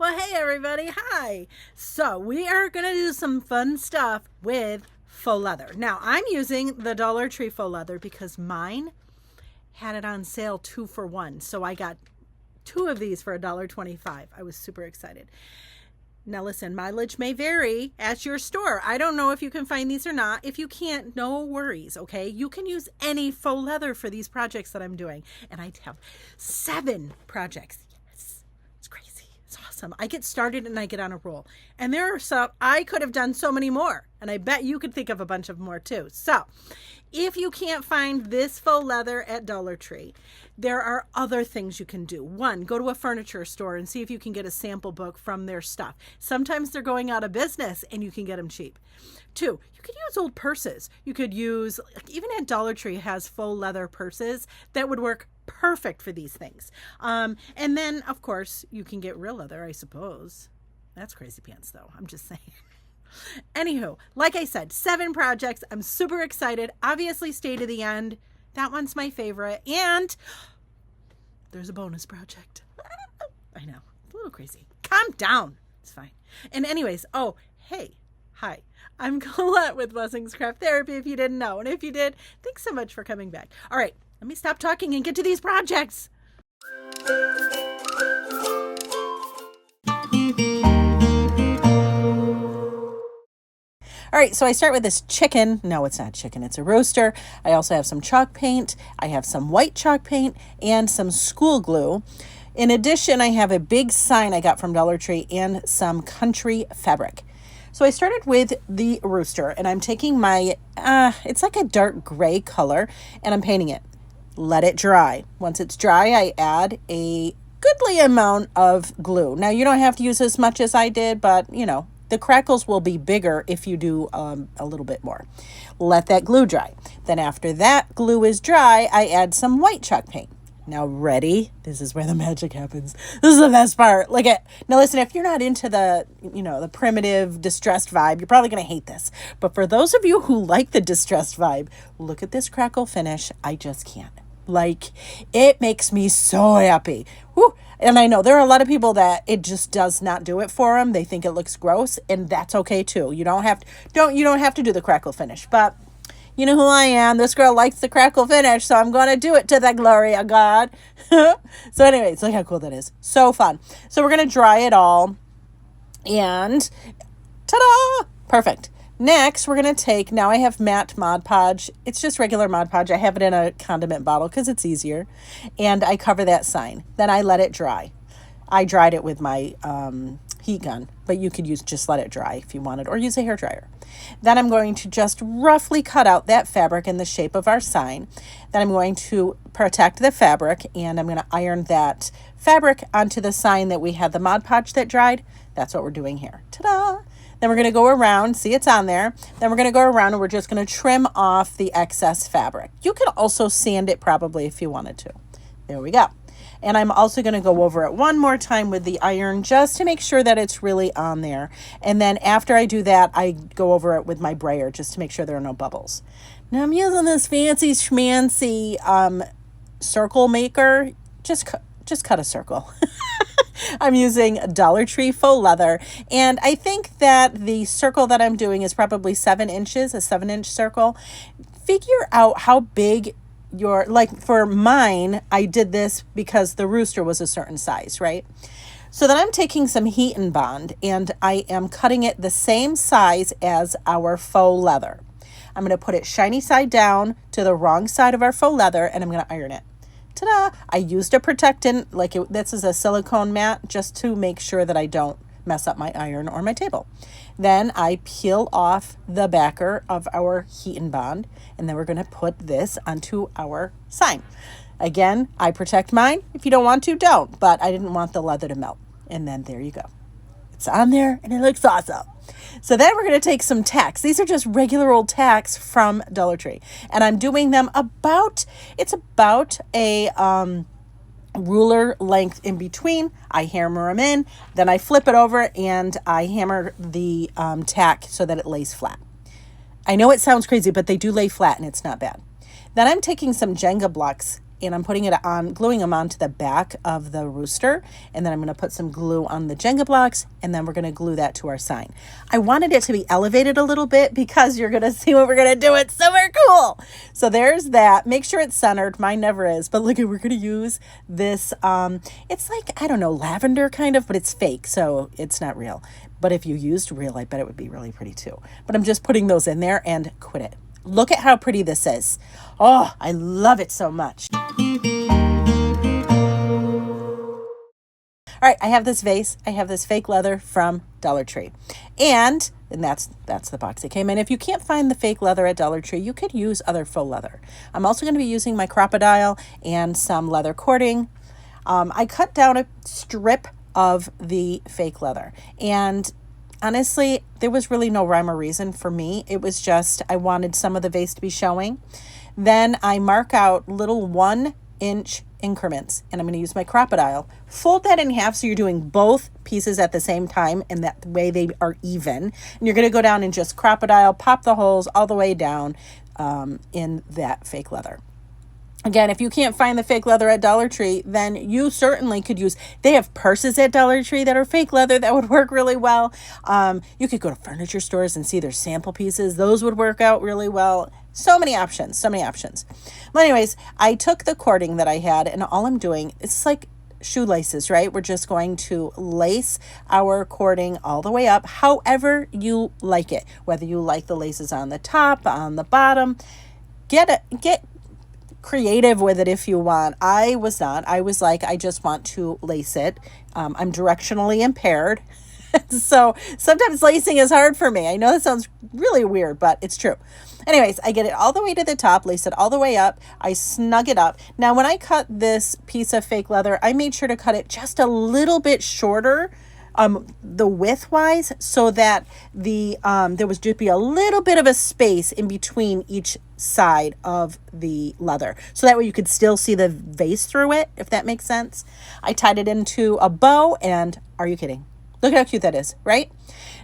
Well, hey everybody, hi. So we are going to do some fun stuff with faux leather. Now, I'm using the Dollar Tree faux leather because mine had it on sale 2 for 1. So I got two of these for $1.25. I was super excited. Now listen, mileage may vary at your store. I don't know if you can find these or not. If you can't, no worries, okay? You can use any faux leather for these projects that I'm doing. And I have 7 projects. Yes, it's crazy. It's awesome. I get started and I get on a roll. And there are some, I could have done so many more. And I bet you could think of a bunch of more too. So if you can't find this faux leather at Dollar Tree, there are other things you can do. One, go to a furniture store and see if you can get a sample book from their stuff. Sometimes they're going out of business and you can get them cheap. 2, you could use old purses. You could use, even at Dollar Tree has faux leather purses that would work perfect for these things. And then, of course, you can get real leather, I suppose. That's crazy pants, though. I'm just saying. Anywho, like I said, 7 projects. I'm super excited. Obviously, stay to the end. That one's my favorite. And there's a bonus project. I know. It's a little crazy. Calm down. It's fine. And anyways, oh, hey. Hi. I'm Colette with Blessings Craft Therapy, if you didn't know. And if you did, thanks so much for coming back. All right. Let me stop talking and get to these projects. All right, so I start with this chicken. No, it's not chicken. It's a rooster. I also have some chalk paint. I have some white chalk paint and some school glue. In addition, I have a big sign I got from Dollar Tree and some country fabric. So I started with the rooster, and I'm taking my, it's like a dark gray color, and I'm painting it. Let it dry. Once it's dry, I add a goodly amount of glue. Now, you don't have to use as much as I did, but, you know, the crackles will be bigger if you do a little bit more. Let that glue dry. Then after that glue is dry, I add some white chalk paint. Now ready? This is where the magic happens. This is the best part. Look at, now listen, if you're not into the, the primitive distressed vibe, you're probably going to hate this. But for those of you who like the distressed vibe, look at this crackle finish. I just can't. Like, it makes me so happy. Whew. And I know there are a lot of people that it just does not do it for them. They think it looks gross, and that's okay too. You don't have to do the crackle finish. But you know who I am. This girl likes the crackle finish, so I'm going to do it to the glory of God. So anyways, look how cool that is. So fun. So we're going to dry it all, and ta-da! Perfect. Next, we're going to take, now I have matte Mod Podge. It's just regular Mod Podge. I have it in a condiment bottle because it's easier. And I cover that sign. Then I let it dry. I dried it with my heat gun, but you could just let it dry if you wanted, or use a hairdryer. Then I'm going to just roughly cut out that fabric in the shape of our sign. Then I'm going to protect the fabric, and I'm going to iron that fabric onto the sign that we had the Mod Podge that dried. That's what we're doing here. Ta-da! Then we're going to go around, see it's on there. Then we're going to go around and we're just going to trim off the excess fabric. You could also sand it probably if you wanted to. There we go. And I'm also going to go over it one more time with the iron just to make sure that it's really on there. And then after I do that, I go over it with my brayer just to make sure there are no bubbles. Now I'm using this fancy schmancy circle maker. Just cut a circle. I'm using Dollar Tree faux leather, and I think that the circle that I'm doing is probably 7 inches, a 7-inch circle. Figure out how big your, like for mine, I did this because the rooster was a certain size, right? So then I'm taking some heat and bond, and I am cutting it the same size as our faux leather. I'm going to put it shiny side down to the wrong side of our faux leather, and I'm going to iron it. Ta-da! I used a protectant, this is a silicone mat, just to make sure that I don't mess up my iron or my table. Then I peel off the backer of our heat and bond, and then we're going to put this onto our sign. Again, I protect mine. If you don't want to, don't. But I didn't want the leather to melt. And then there you go. It's on there, and it looks awesome. So then we're going to take some tacks. These are just regular old tacks from Dollar Tree. And I'm doing them about a ruler length in between. I hammer them in. Then I flip it over, and I hammer the tack so that it lays flat. I know it sounds crazy, but they do lay flat, and it's not bad. Then I'm taking some Jenga blocks and I'm putting it on, gluing them onto the back of the rooster. And then I'm going to put some glue on the Jenga blocks, and then we're going to glue that to our sign. I wanted it to be elevated a little bit because you're going to see what we're going to do. It's super cool. So there's that. Make sure it's centered. Mine never is. But look, we're going to use this. It's like, I don't know, lavender kind of, but it's fake. So it's not real. But if you used real, I bet it would be really pretty too. But I'm just putting those in there and quit it. Look at how pretty this is. Oh, I love it so much. All right, I have this vase. I have this fake leather from Dollar Tree. And that's the box it came in. If you can't find the fake leather at Dollar Tree, you could use other faux leather. I'm also going to be using my crocodile and some leather cording. I cut down a strip of the fake leather. And honestly, there was really no rhyme or reason for me. It was just I wanted some of the vase to be showing. Then I mark out little 1-inch increments, and I'm going to use my crocodile. Fold that in half so you're doing both pieces at the same time, and that way they are even. And you're going to go down and just crocodile, pop the holes all the way down in that fake leather. Again, if you can't find the fake leather at Dollar Tree, then you certainly could use, they have purses at Dollar Tree that are fake leather that would work really well. You could go to furniture stores and see their sample pieces. Those would work out really well. So many options, so many options. Well, anyways, I took the cording that I had, and all I'm doing, it's like shoelaces, right? We're just going to lace our cording all the way up, however you like it. Whether you like the laces on the top, on the bottom, get creative with it if you want. I was not. I was like, I just want to lace it. I'm directionally impaired. So sometimes lacing is hard for me. I know that sounds really weird, but it's true. Anyways, I get it all the way to the top, lace it all the way up. I snug it up. Now, when I cut this piece of fake leather, I made sure to cut it just a little bit shorter, the width wise, so that there was just be a little bit of a space in between each side of the leather. So that way you could still see the vase through it, if that makes sense. I tied it into a bow, and are you kidding? Look at how cute that is, right?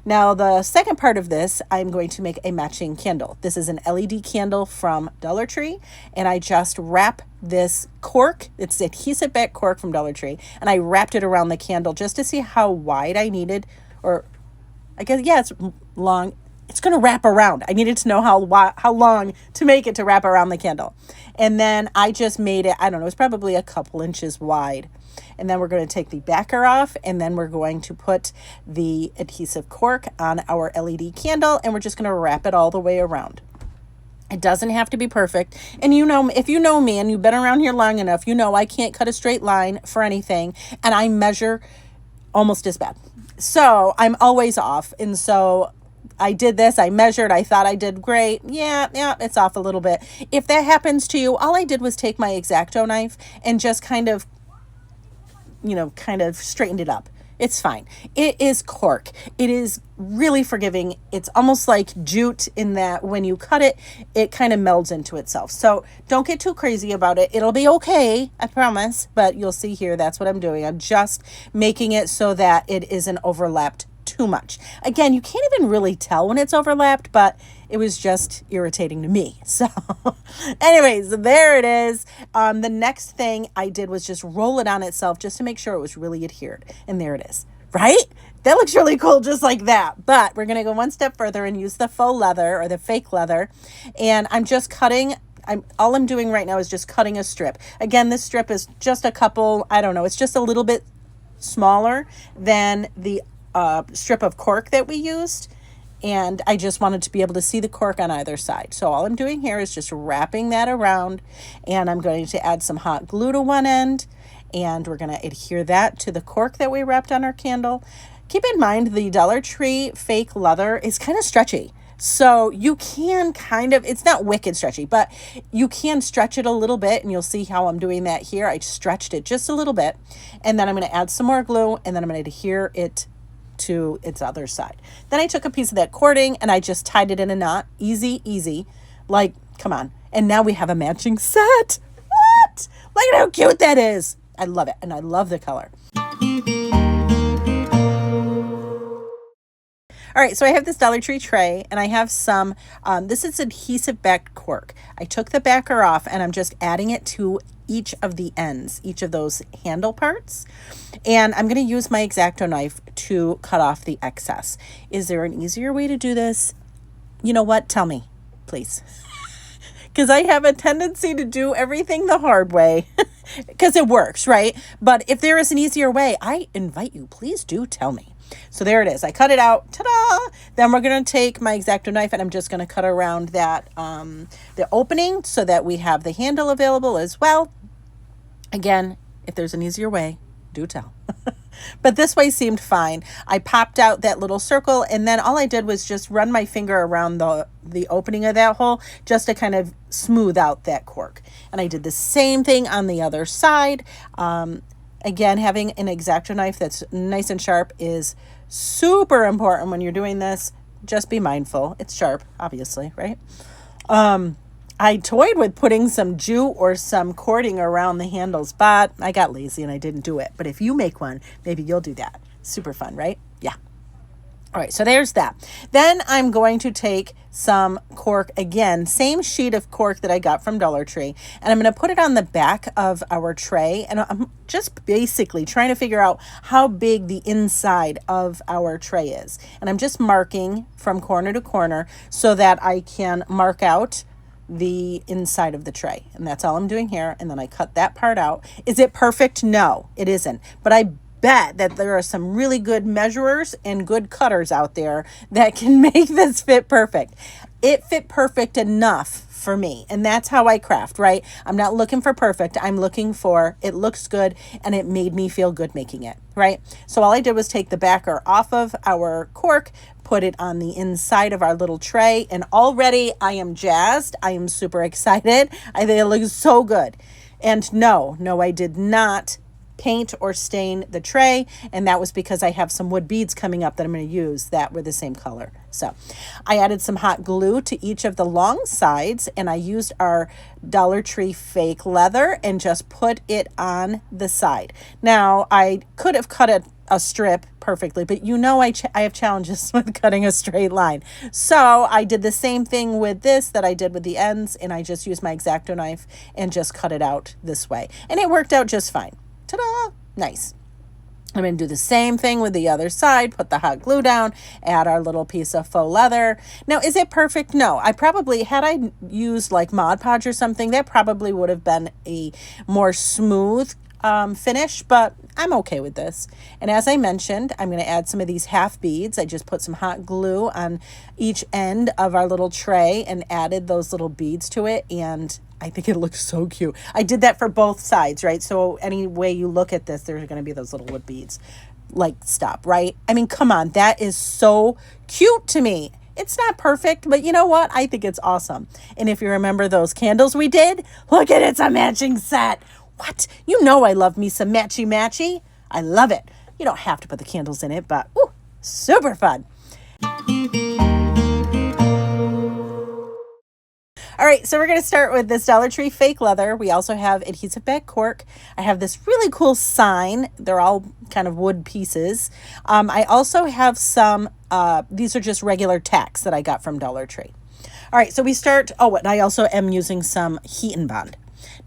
Now, the second part of this, I'm going to make a matching candle. This is an LED candle from Dollar Tree, and I just wrap this cork. It's adhesive back cork from Dollar Tree, and I wrapped it around the candle just to see how wide I needed, or I guess, yeah, it's long. It's going to wrap around. I needed to know how long to make it to wrap around the candle. And then I just made it, I don't know, it's probably a couple inches wide. And then we're going to take the backer off, and then we're going to put the adhesive cork on our LED candle, and we're just going to wrap it all the way around. It doesn't have to be perfect. And you know, if you know me and you've been around here long enough, you know I can't cut a straight line for anything, and I measure almost as bad. So I'm always off. And so I did this, I measured, I thought I did great. Yeah, it's off a little bit. If that happens to you, all I did was take my X-Acto knife and just kind of straightened it up. It's fine. It is cork. It is really forgiving. It's almost like jute in that when you cut it, it kind of melds into itself. So don't get too crazy about it. It'll be okay, I promise. But you'll see here, that's what I'm doing. I'm just making it so that it isn't overlapped too much. Again, you can't even really tell when it's overlapped, but it was just irritating to me. So anyways, there it is. The next thing I did was just roll it on itself just to make sure it was really adhered. And there it is, right? That looks really cool just like that. But we're going to go one step further and use the faux leather or the fake leather. And I'm just cutting. All I'm doing right now is just cutting a strip. Again, this strip is just a couple, I don't know, it's just a little bit smaller than the strip of cork that we used, and I just wanted to be able to see the cork on either side. So all I'm doing here is just wrapping that around, and I'm going to add some hot glue to one end, and we're going to adhere that to the cork that we wrapped on our candle. Keep in mind the Dollar Tree fake leather is kind of stretchy. So you can it's not wicked stretchy, but you can stretch it a little bit, and you'll see how I'm doing that here. I stretched it just a little bit, and then I'm going to add some more glue, and then I'm going to adhere it to its other side. Then I took a piece of that cording and I just tied it in a knot. Easy. Like, come on. And now we have a matching set. What? Look at how cute that is. I love it. And I love the color. All right, so I have this Dollar Tree tray, and I have some, this is adhesive back cork. I took the backer off, and I'm just adding it to each of the ends, each of those handle parts. And I'm going to use my X-Acto knife to cut off the excess. Is there an easier way to do this? You know what? Tell me, please. Because I have a tendency to do everything the hard way because it works, right? But if there is an easier way, I invite you, please do tell me. So there it is. I cut it out. Ta-da! Then we're going to take my X-Acto knife and I'm just going to cut around that, the opening so that we have the handle available as well. Again, if there's an easier way, do tell. But this way seemed fine. I popped out that little circle and then all I did was just run my finger around the opening of that hole just to kind of smooth out that cork. And I did the same thing on the other side. Again, having an X-Acto knife that's nice and sharp is super important when you're doing this. Just be mindful. It's sharp, obviously, right? I toyed with putting some jute or some cording around the handles, but I got lazy and I didn't do it. But if you make one, maybe you'll do that. Super fun, right? Yeah. All right, so there's that. Then I'm going to take some cork again, same sheet of cork that I got from Dollar Tree, and I'm going to put it on the back of our tray. And I'm just basically trying to figure out how big the inside of our tray is. And I'm just marking from corner to corner so that I can mark out the inside of the tray. And that's all I'm doing here. And then I cut that part out. Is it perfect? No, it isn't. But I bet that there are some really good measurers and good cutters out there that can make this fit perfect. It fit perfect enough for me. And that's how I craft, right? I'm not looking for perfect. I'm looking for it looks good and it made me feel good making it, right? So all I did was take the backer off of our cork, put it on the inside of our little tray, and already I am jazzed. I am super excited. I think it looks so good. And no, I did not paint or stain the tray, and that was because I have some wood beads coming up that I'm going to use that were the same color. So I added some hot glue to each of the long sides, and I used our Dollar Tree fake leather and just put it on the side. Now I could have cut a strip perfectly, but you know I have challenges with cutting a straight line. So I did the same thing with this that I did with the ends, and I just used my X-Acto knife and just cut it out this way. And it worked out just fine. Ta-da! Nice. I'm going to do the same thing with the other side, put the hot glue down, add our little piece of faux leather. Now, is it perfect? No. I probably, had I used like Mod Podge or something, that probably would have been a more smooth finish, but I'm okay with this. And as I mentioned, I'm going to add some of these half beads. I just put some hot glue on each end of our little tray and added those little beads to it, and I think it looks so cute. I did that for both sides, right? So any way you look at this, there's going to be those little wood beads. Like, stop, right? I mean, come on. That is so cute to me. It's not perfect, but you know what? I think it's awesome. And if you remember those candles we did, look at it. It's a matching set. What? You know I love me some matchy-matchy. I love it. You don't have to put the candles in it, but ooh, super fun. All right, so we're going to start with this Dollar Tree fake leather. We also have adhesive back cork. I have this really cool sign. They're all kind of wood pieces. I also have some, these are just regular tacks that I got from Dollar Tree. All right, so we start, and I also am using some heat and bond.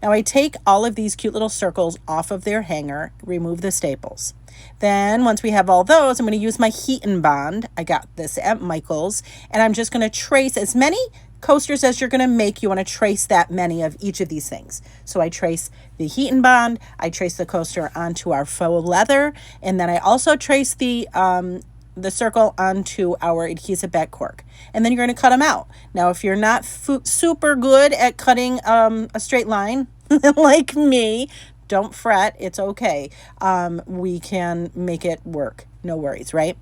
Now I take all of these cute little circles off of their hanger, remove the staples. Then once we have all those, I'm going to use my heat and bond. I got this at Michael's, and I'm just going to trace as many coasters as you're going to make. You want to trace that many of each of these things. So I trace the heat and bond, I trace the coaster onto our faux leather, and then I also trace the circle onto our adhesive back cork. And then you're going to cut them out. Now, if you're not super good at cutting a straight line like me, don't fret. It's okay. We can make it work. No worries, right?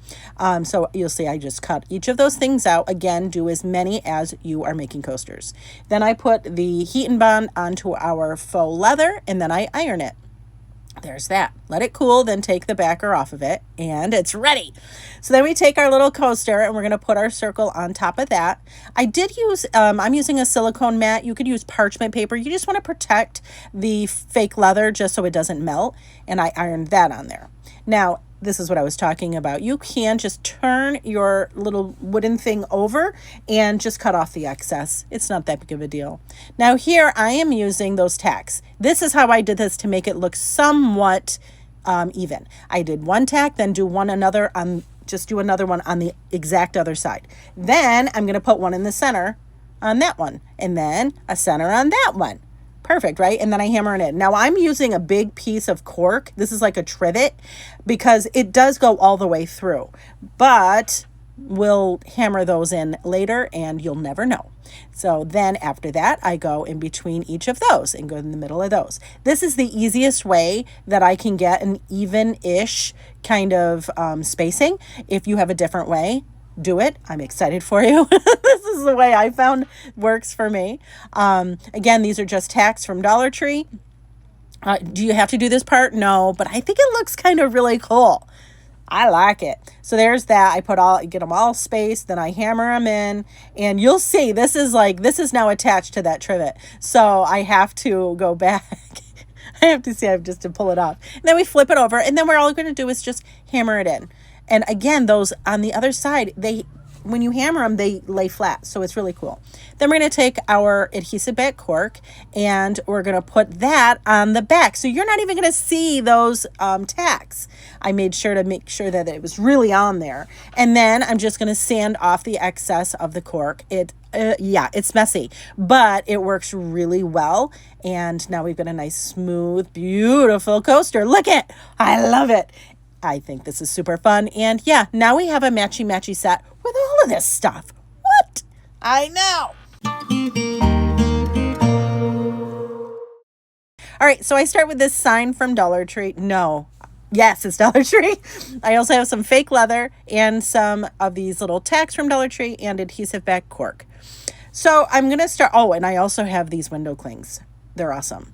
So you'll see I just cut each of those things out. Again, do as many as you are making coasters. Then I put the heat and bond onto our faux leather, and then I iron it. There's that. Let it cool, then take the backer off of it, and it's ready. So then we take our little coaster, and we're going to put our circle on top of that. I did use, I'm using a silicone mat. You could use parchment paper. You just want to protect the fake leather just so it doesn't melt, and I ironed that on there. Now, this is what I was talking about. You can just turn your little wooden thing over and just cut off the excess. It's not that big of a deal. Now here I am using those tacks. This is how I did this to make it look somewhat even. I did one tack, then do another one on the exact other side. Then I'm going to put one in the center on that one, and then a center on that one. Perfect, right? And then I hammer it in. Now I'm using a big piece of cork. This is like a trivet because it does go all the way through, but we'll hammer those in later and you'll never know. So then after that, I go in between each of those and go in the middle of those. This is the easiest way that I can get an even-ish kind of spacing. If you have a different way, do it. I'm excited for you. This is the way I found works for me. Again, these are just tacks from Dollar Tree. Do you have to do this part? No, but I think it looks kind of really cool. I like it. So there's that. Get them all spaced, then I hammer them in, and you'll see this is now attached to that trivet. So I have to go back. I have to pull it off. And then we flip it over, and then we're all going to do is just hammer it in. And again, those on the other side, when you hammer them, they lay flat. So it's really cool. Then we're going to take our adhesive back cork and we're going to put that on the back. So you're not even going to see those tacks. I made sure to make sure that it was really on there. And then I'm just going to sand off the excess of the cork. It's messy, but it works really well. And now we've got a nice, smooth, beautiful coaster. Look it. I love it. I think this is super fun. And yeah, now we have a matchy set with all of this stuff. What? I know. All right, so I start with this sign from Dollar Tree. No. Yes, it's Dollar Tree. I also have some fake leather and some of these little tacks from Dollar Tree and adhesive back cork. So I'm going to start. Oh, and I also have these window clings. They're awesome.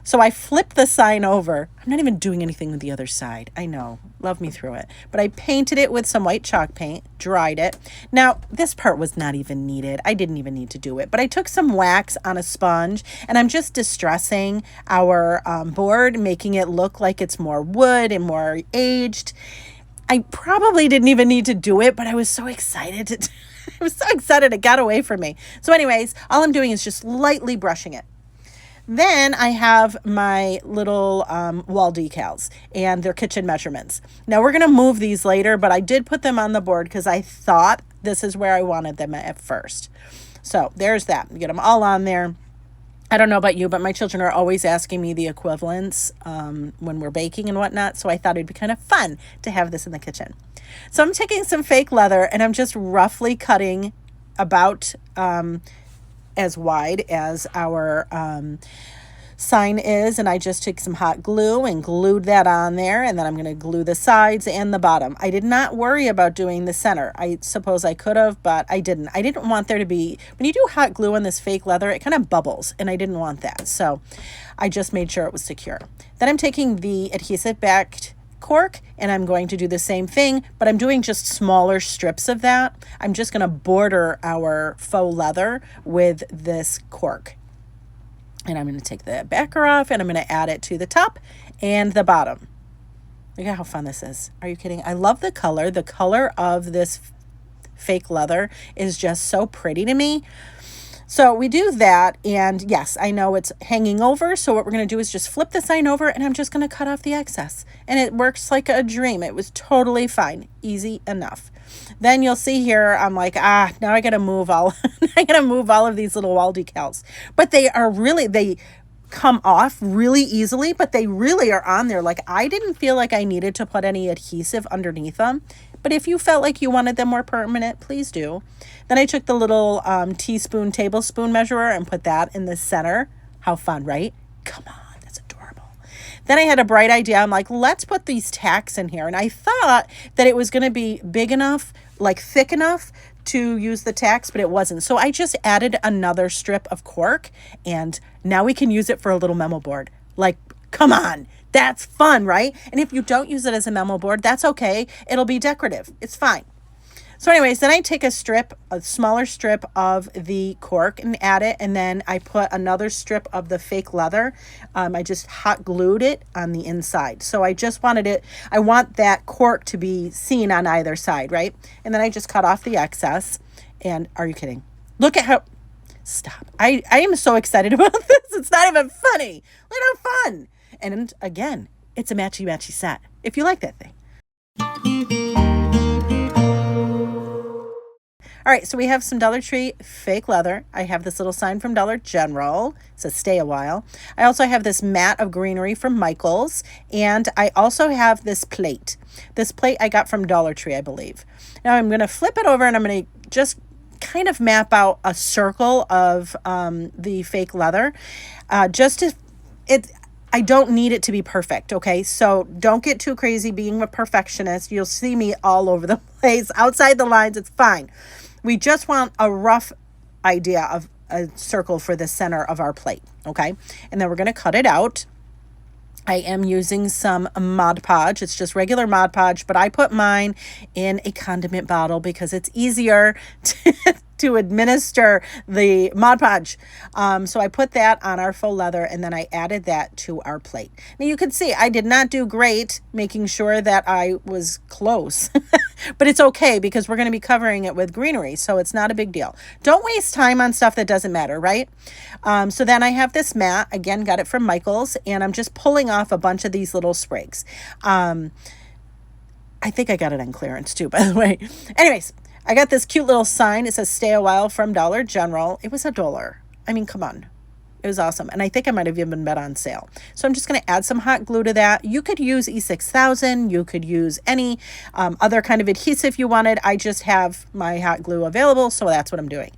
So I flipped the sign over. I'm not even doing anything with the other side. I know. Love me through it. But I painted it with some white chalk paint, dried it. Now, this part was not even needed. I didn't even need to do it. But I took some wax on a sponge, and I'm just distressing our board, making it look like it's more wood and more aged. I probably didn't even need to do it, but I was so excited. I was so excited it got away from me. So anyways, all I'm doing is just lightly brushing it. Then I have my little wall decals and their kitchen measurements. Now we're going to move these later, but I did put them on the board because I thought this is where I wanted them at first. So there's that. You get them all on there. I don't know about you, but my children are always asking me the equivalents when we're baking and whatnot. So I thought it'd be kind of fun to have this in the kitchen. So I'm taking some fake leather and I'm just roughly cutting about as wide as our sign is, and I just took some hot glue and glued that on there, and then I'm going to glue the sides and the bottom. I did not worry about doing the center. I suppose I could have, but I didn't. I didn't want there to be, when you do hot glue on this fake leather, it kind of bubbles, and I didn't want that, so I just made sure it was secure. Then I'm taking the adhesive backed cork and I'm going to do the same thing, but I'm doing just smaller strips of that. I'm just going to border our faux leather with this cork. And I'm going to take the backer off and I'm going to add it to the top and the bottom. Look at how fun this is. Are you kidding? I love the color. The color of this fake leather is just so pretty to me. So we do that, and yes, I know it's hanging over, so what we're going to do is just flip the sign over, and I'm just going to cut off the excess. And it works like a dream. It was totally fine. Easy enough. Then you'll see here, I'm like, now I got to move all of these little wall decals. But they come off really easily, but they really are on there. Like, I didn't feel like I needed to put any adhesive underneath them. But if you felt like you wanted them more permanent, please do. Then I took the little teaspoon, tablespoon measurer and put that in the center. How fun, right? Come on, that's adorable. Then I had a bright idea. I'm like, let's put these tacks in here. And I thought that it was going to be big enough, like thick enough to use the tacks, but it wasn't. So I just added another strip of cork, and now we can use it for a little memo board. Like, come on. That's fun, right? And if you don't use it as a memo board, that's okay. It'll be decorative. It's fine. So anyways, then I take a smaller strip of the cork and add it. And then I put another strip of the fake leather. I just hot glued it on the inside. So I want that cork to be seen on either side, right? And then I just cut off the excess. And are you kidding? Look at how, stop. I am so excited about this. It's not even funny. Look how fun. And again, it's a matchy set if you like that thing. All right, so we have some Dollar Tree fake leather. I have this little sign from Dollar General. It says stay a while. I also have this mat of greenery from Michael's. And I also have this plate. This plate I got from Dollar Tree, I believe. Now I'm going to flip it over and I'm going to just kind of map out a circle of the fake leather. I don't need it to be perfect, okay? So don't get too crazy being a perfectionist. You'll see me all over the place. Outside the lines, it's fine. We just want a rough idea of a circle for the center of our plate, okay? And then we're going to cut it out. I am using some Mod Podge. It's just regular Mod Podge, but I put mine in a condiment bottle because it's easier to administer the Mod Podge. So I put that on our faux leather and then I added that to our plate. Now you can see I did not do great making sure that I was close, but it's okay because we're going to be covering it with greenery. So it's not a big deal. Don't waste time on stuff that doesn't matter, right? So then I have this mat, again, got it from Michael's, and I'm just pulling off a bunch of these little sprigs. I think I got it on clearance too, by the way. Anyways, I got this cute little sign. It says stay a while from Dollar General. It was $1. I mean, come on. It was awesome. And I think I might have even been on sale. So I'm just going to add some hot glue to that. You could use E6000. You could use any other kind of adhesive you wanted. I just have my hot glue available, so that's what I'm doing.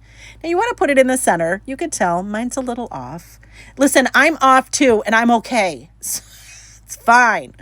Now you want to put it in the center. You could tell mine's a little off. Listen, I'm off too, and I'm okay. It's fine.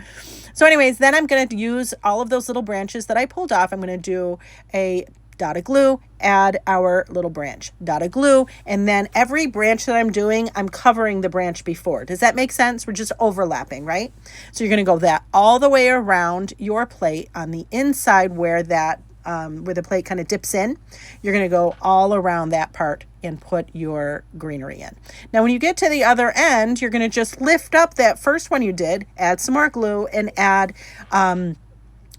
So anyways, then I'm going to use all of those little branches that I pulled off. I'm going to do a dot of glue, add our little branch, dot of glue, and then every branch that I'm doing, I'm covering the branch before. Does that make sense? We're just overlapping, right? So you're going to go that all the way around your plate on the inside where that where the plate kind of dips in. You're going to go all around that part and put your greenery in. Now, when you get to the other end, you're going to just lift up that first one you did, add some more glue, and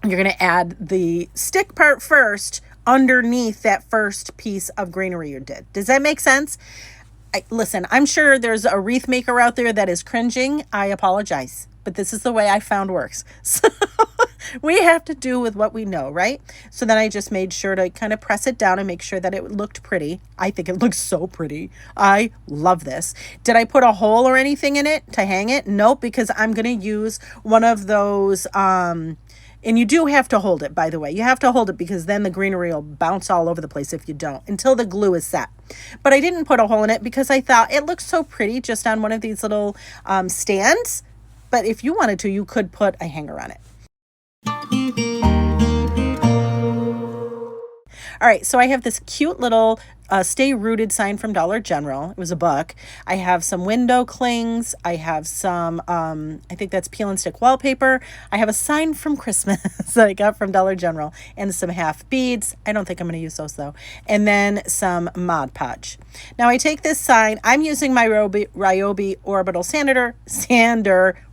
you're going to add the stick part first underneath that first piece of greenery you did. Does that make sense? Listen, I'm sure there's a wreath maker out there that is cringing. I apologize, but this is the way I found works. So we have to do with what we know, right? So then I just made sure to kind of press it down and make sure that it looked pretty. I think it looks so pretty. I love this. Did I put a hole or anything in it to hang it? Nope, because I'm going to use one of those, and you do have to hold it, by the way. You have to hold it because then the greenery will bounce all over the place if you don't, until the glue is set. But I didn't put a hole in it because I thought it looks so pretty just on one of these little stands. But if you wanted to, you could put a hanger on it. All right, so I have this cute little Stay Rooted sign from Dollar General. It was $1. I have some window clings. I have some, I think that's peel and stick wallpaper. I have a sign from Christmas that I got from Dollar General and some half beads. I don't think I'm going to use those though. And then some Mod Podge. Now I take this sign. I'm using my Ryobi orbital sander.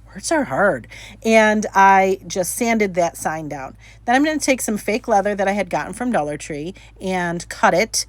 Words are hard. And I just sanded that sign down. Then I'm going to take some fake leather that I had gotten from Dollar Tree and cut it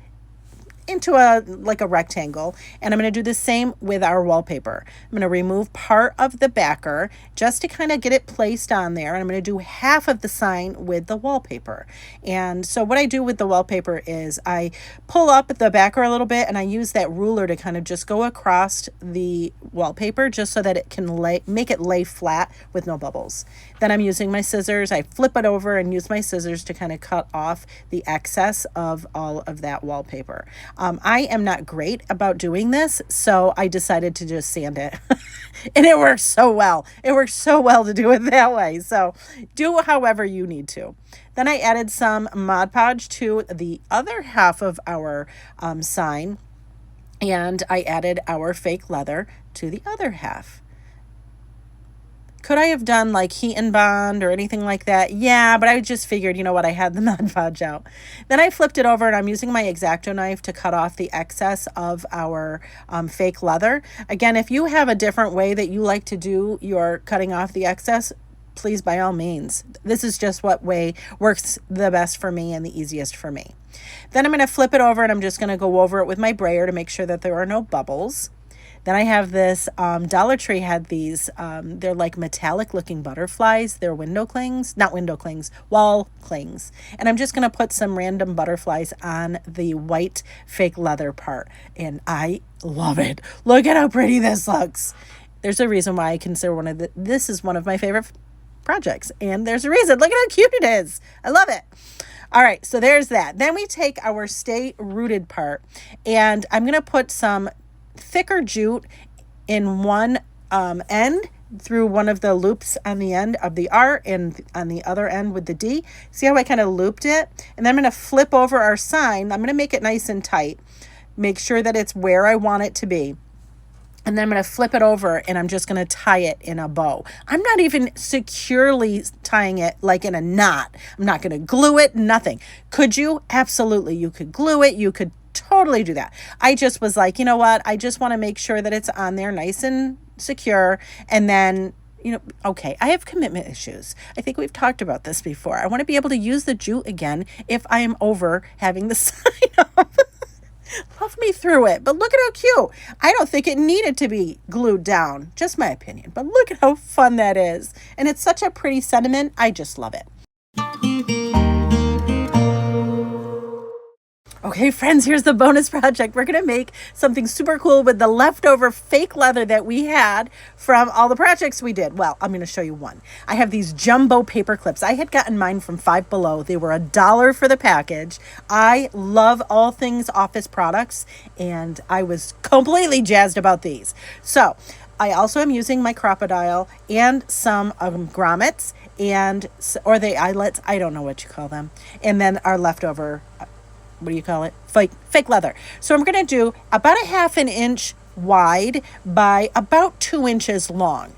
into a rectangle, and I'm going to do the same with our wallpaper. I'm going to remove part of the backer just to kind of get it placed on there, and I'm going to do half of the sign with the wallpaper. And so what I do with the wallpaper is I pull up the backer a little bit and I use that ruler to kind of just go across the wallpaper just so that it can make it lay flat with no bubbles. Then I'm using my scissors. I flip it over and use my scissors to kind of cut off the excess of all of that wallpaper. I am not great about doing this, so I decided to just sand it. And it works so well. It works so well to do it that way. So do however you need to. Then I added some Mod Podge to the other half of our sign, and I added our fake leather to the other half. Could I have done like heat and bond or anything like that? Yeah, but I just figured, you know what, I had the Mod Podge out. Then I flipped it over and I'm using my X-Acto knife to cut off the excess of our fake leather. Again, if you have a different way that you like to do your cutting off the excess, please, by all means. This is just what way works the best for me and the easiest for me. Then I'm going to flip it over and I'm just going to go over it with my brayer to make sure that there are no bubbles. Then I have this, Dollar Tree had these, they're like metallic looking butterflies. They're window clings, not window clings, wall clings. And I'm just going to put some random butterflies on the white fake leather part. And I love it. Look at how pretty this looks. There's a reason why I consider this is one of my favorite projects. And there's a reason. Look at how cute it is. I love it. All right, so there's that. Then we take our stay rooted part and I'm going to put some thicker jute in one end through one of the loops on the end of the R and on the other end with the D. See how I kind of looped it? And then I'm going to flip over our sign. I'm going to make it nice and tight. Make sure that it's where I want it to be. And then I'm going to flip it over and I'm just going to tie it in a bow. I'm not even securely tying it like in a knot. I'm not going to glue it, nothing. Could you? Absolutely. You could glue it. You could totally do that. I just was like, you know what? I just want to make sure that it's on there nice and secure. And then, okay, I have commitment issues. I think we've talked about this before. I want to be able to use the jute again if I am over having the sign up. Love me through it. But look at how cute. I don't think it needed to be glued down. Just my opinion. But look at how fun that is. And it's such a pretty sentiment. I just love it. Okay, friends, here's the bonus project. We're going to make something super cool with the leftover fake leather that we had from all the projects we did. Well, I'm going to show you one. I have these jumbo paper clips. I had gotten mine from Five Below. They were $1 for the package. I love all things office products, and I was completely jazzed about these. So I also am using my Crocodile and some grommets or the eyelets. I don't know what you call them. And then our leftover what do you call it? Fake leather. So I'm going to do about a 1/2 inch wide by about 2 inches long.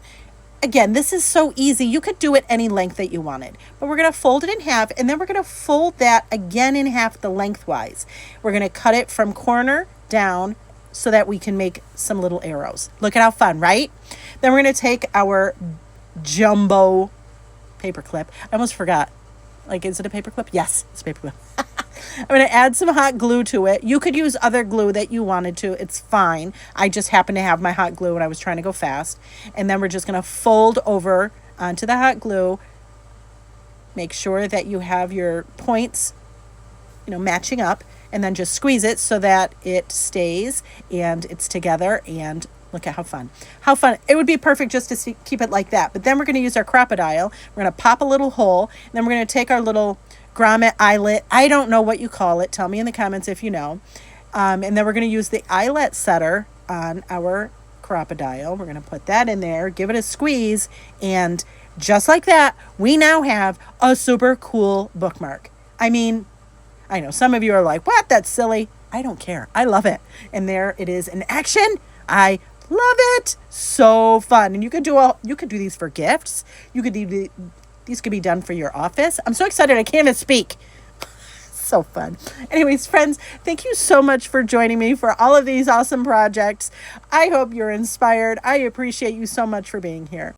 Again, this is so easy. You could do it any length that you wanted, but we're going to fold it in half and then we're going to fold that again in half the lengthwise. We're going to cut it from corner down so that we can make some little arrows. Look at how fun, right? Then we're going to take our jumbo paper clip. I almost forgot. Like, is it a paper clip? Yes, it's a paper clip. I'm going to add some hot glue to it. You could use other glue that you wanted to. It's fine. I just happened to have my hot glue and I was trying to go fast. And then we're just going to fold over onto the hot glue. Make sure that you have your points, matching up. And then just squeeze it so that it stays and it's together. And look at how fun. How fun. It would be perfect just to keep it like that. But then we're going to use our Crocodile. We're going to pop a little hole. And then we're going to take our little grommet eyelet. I don't know what you call it. Tell me in the comments if you know. And then we're going to use the eyelet setter on our Crocodile. We're going to put that in there, give it a squeeze, and just like that, we now have a super cool bookmark. I mean, I know some of you are like, what? That's silly. I don't care. I love it. And there it is in action. I love it. So fun. And you could do these for gifts. These could be done for your office. I'm so excited I can't even speak. So fun. Anyways, friends, thank you so much for joining me for all of these awesome projects. I hope you're inspired. I appreciate you so much for being here.